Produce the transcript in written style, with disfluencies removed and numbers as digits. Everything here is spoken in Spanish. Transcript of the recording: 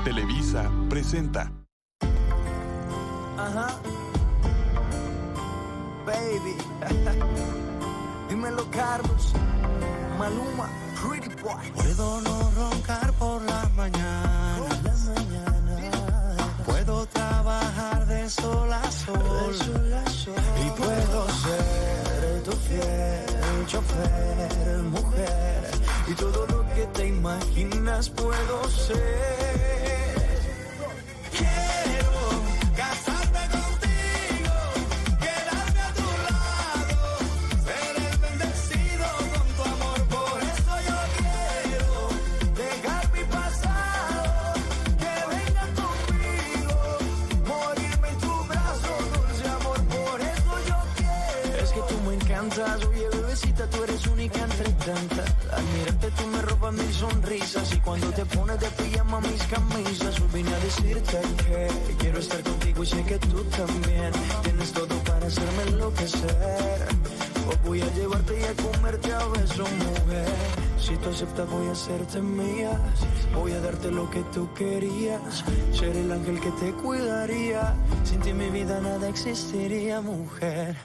Televisa presenta. Ajá. Baby. Dímelo, Carlos. Maluma, Pretty Boy. Puedo no roncar por la mañana. Puedo trabajar de sol a sol. Y puedo ser tu fiel chofer, mujer. Y todo lo que te imaginas puedo ser. Quiero casarme contigo, quedarme a tu lado, ser el bendecido con tu amor. Por eso yo quiero dejar mi pasado, que venga conmigo, morirme en tu brazo, dulce amor. Por eso yo quiero. Es que tú me encantas, oye bebecita, tú eres única entre tantas. Al mirarte tú me robas mil sonrisas, y cuando te pones de pijama mis camisas, hoy vine a decirte que quiero estar contigo y sé que tú también tienes todo para hacerme enloquecer. Hoy voy a llevarte y a comerte a besos, mujer. Si tú aceptas voy a hacerte mía, voy a darte lo que tú querías, ser el ángel que te cuidaría. Sin ti mi vida nada existiría, mujer.